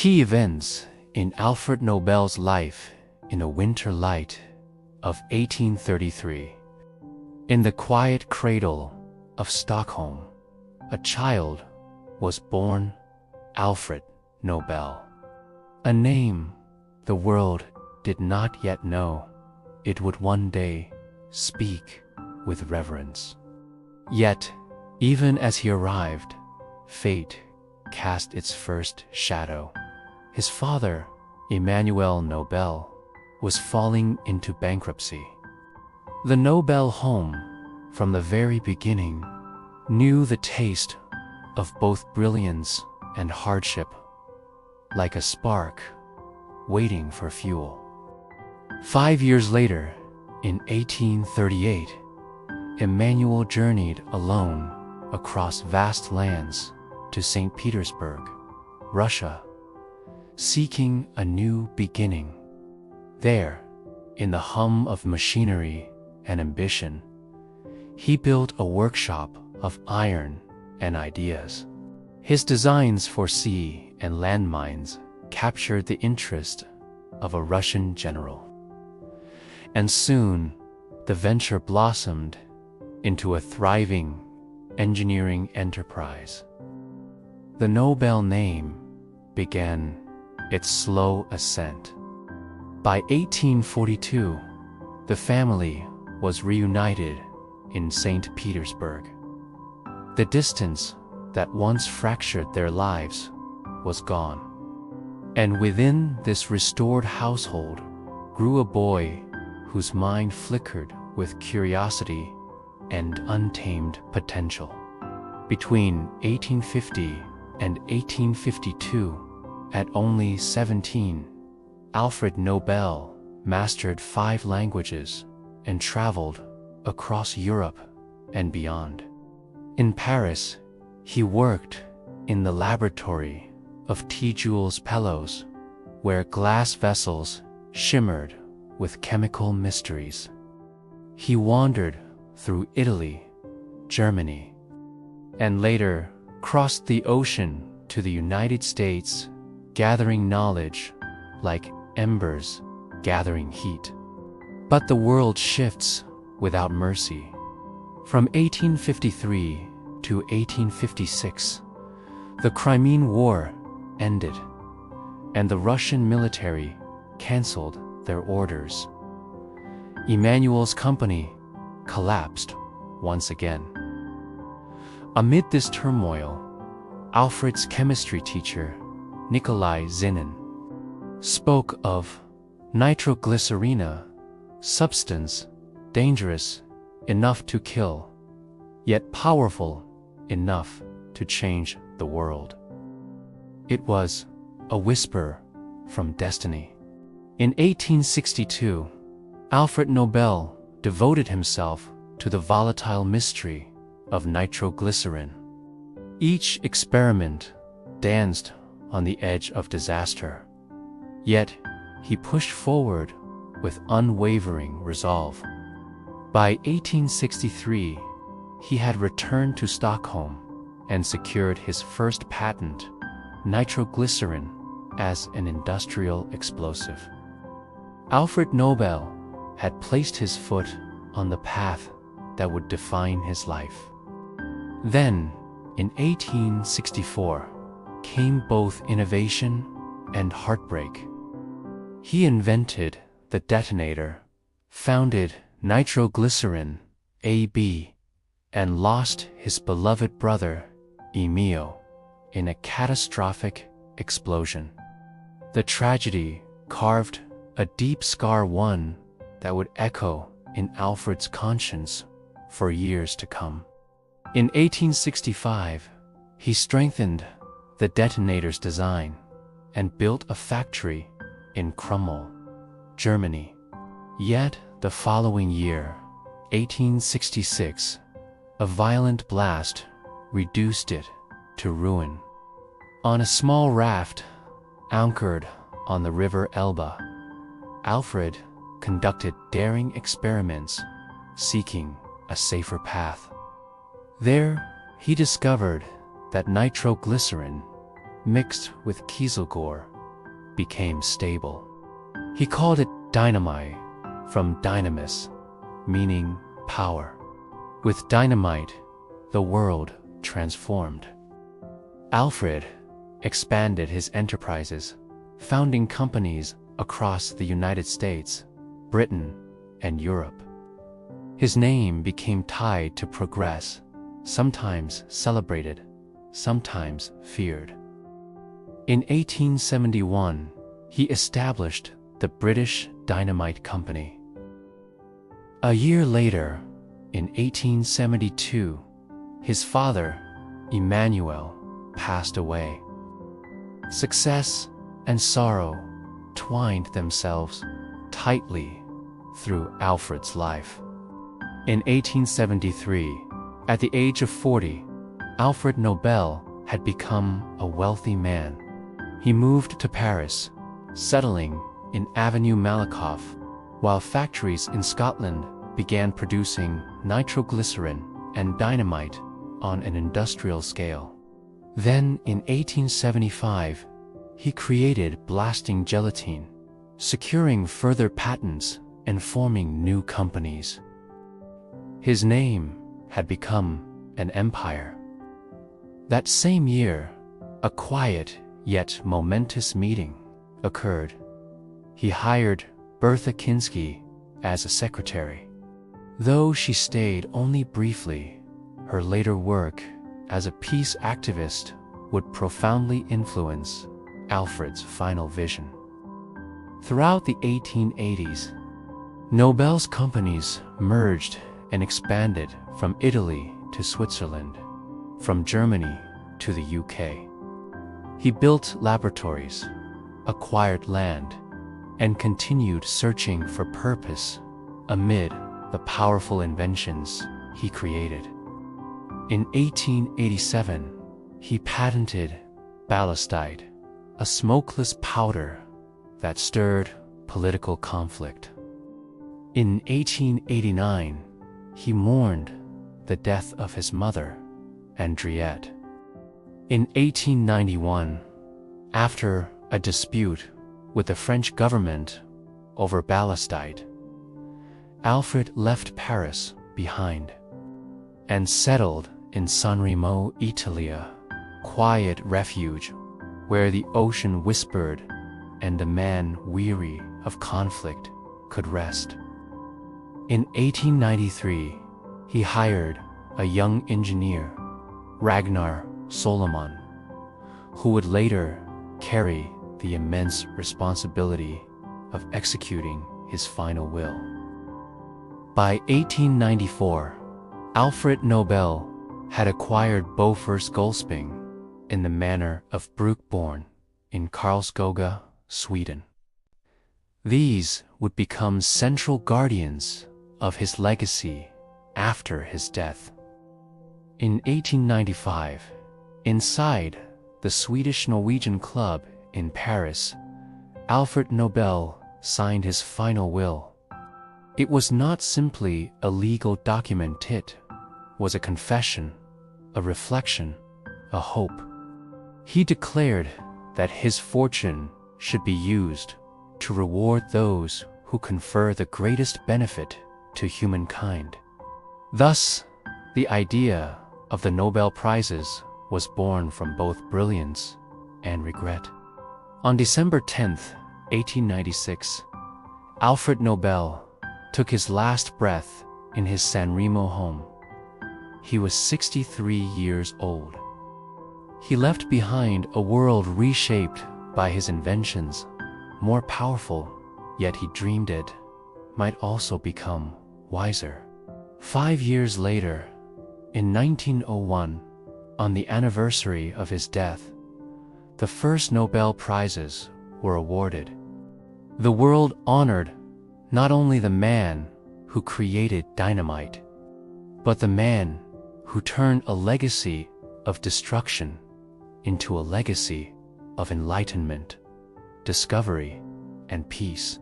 Key events in Alfred Nobel's life in a winter light of 1833. In the quiet cradle of Stockholm, a child was born, Alfred Nobel. A name the world did not yet know it would one day speak with reverence. Yet, even as he arrived, fate cast its first shadow. His father, Emmanuel Nobel, was falling into bankruptcy. The Nobel home, from the very beginning, knew the taste of both brilliance and hardship, like a spark waiting for fuel. 5 years later, in 1838, Emmanuel journeyed alone across vast lands to St. Petersburg, Russia, seeking a new beginning. There, in the hum of machinery and ambition, he built a workshop of iron and ideas. His designs for sea and land mines captured the interest of a Russian general. And soon, the venture blossomed into a thriving engineering enterprise. The Nobel name began its slow ascent. By 1842, the family was reunited in St. Petersburg. The distance that once fractured their lives was gone. And within this restored household grew a boy whose mind flickered with curiosity and untamed potential. Between 1850 and 1852, at only 17, Alfred Nobel mastered 5 languages and traveled across Europe and beyond. In Paris, he worked in the laboratory of T. Jules Pellows, where glass vessels shimmered with chemical mysteries. He wandered through Italy, Germany, and later crossed the ocean to the United States, gathering knowledge like embers gathering heat. But the world shifts without mercy. From 1853 to 1856, the Crimean War ended, and the Russian military canceled their orders. Emmanuel's company collapsed once again. Amid this turmoil, Alfred's chemistry teacher, Nikolai Zinin, spoke of nitroglycerina, substance dangerous enough to kill, yet powerful enough to change the world. It was a whisper from destiny. In 1862, Alfred Nobel devoted himself to the volatile mystery of nitroglycerin. Each experiment danced on the edge of disaster, yet he pushed forward with unwavering resolve. By 1863, he had returned to Stockholm and secured his first patent, nitroglycerin, as an industrial explosive. Alfred Nobel had placed his foot on the path that would define his life. Then, in 1864, came both innovation and heartbreak. He invented the detonator, founded Nitroglycerin AB, and lost his beloved brother, Emil, in a catastrophic explosion. The tragedy carved a deep scar, one that would echo in Alfred's conscience for years to come. In 1865, he strengthened the detonator's design and built a factory in Krummel, Germany. Yet the following year, 1866, a violent blast reduced it to ruin. On a small raft anchored on the river Elbe, Alfred conducted daring experiments seeking a safer path. There, he discovered that nitroglycerin, mixed with kieselguhr, became stable. He called it dynamite, from dynamis, meaning power. With dynamite, the world transformed. Alfred expanded his enterprises, founding companies across the United States, Britain, and Europe. His name became tied to progress, sometimes celebrated, sometimes feared. In 1871, he established the British Dynamite Company. A year later, in 1872, his father, Emmanuel, passed away. Success and sorrow twined themselves tightly through Alfred's life. In 1873, at the age of 40, Alfred Nobel had become a wealthy man. He moved to Paris, settling in Avenue Malakoff, while factories in Scotland began producing nitroglycerin and dynamite on an industrial scale. Then, in 1875, he created blasting gelatine, securing further patents and forming new companies. His name had become an empire. That same year, a quiet yet momentous meeting occurred. He hired Bertha Kinsky as a secretary. Though she stayed only briefly, her later work as a peace activist would profoundly influence Alfred's final vision. Throughout the 1880s, Nobel's companies merged and expanded from Italy to Switzerland, from Germany to the UK. He built laboratories, acquired land, and continued searching for purpose amid the powerful inventions he created. In 1887, he patented ballastite, a smokeless powder that stirred political conflict. In 1889, he mourned the death of his mother, Henriette. In 1891, after a dispute with the French government over ballastite, Alfred left Paris behind and settled in San Remo, Italy, a quiet refuge where the ocean whispered and a man weary of conflict could rest. In 1893, he hired a young engineer, Ragnar Solomon, who would later carry the immense responsibility of executing his final will. By 1894, Alfred Nobel had acquired Bofors Gullsping in the manor of Brukborn in Karlskoga, Sweden. These would become central guardians of his legacy after his death. In 1895, inside the Swedish-Norwegian Club in Paris, Alfred Nobel signed his final will. It was not simply a legal document, it was a confession, a reflection, a hope. He declared that his fortune should be used to reward those who confer the greatest benefit to humankind. Thus, the idea of the Nobel Prizes was born from both brilliance and regret. On December 10, 1896, Alfred Nobel took his last breath in his San Remo home. He was 63 years old. He left behind a world reshaped by his inventions, more powerful, yet he dreamed it might also become wiser. 5 years later, in 1901, on the anniversary of his death, the first Nobel Prizes were awarded. The world honored not only the man who created dynamite, but the man who turned a legacy of destruction into a legacy of enlightenment, discovery, and peace.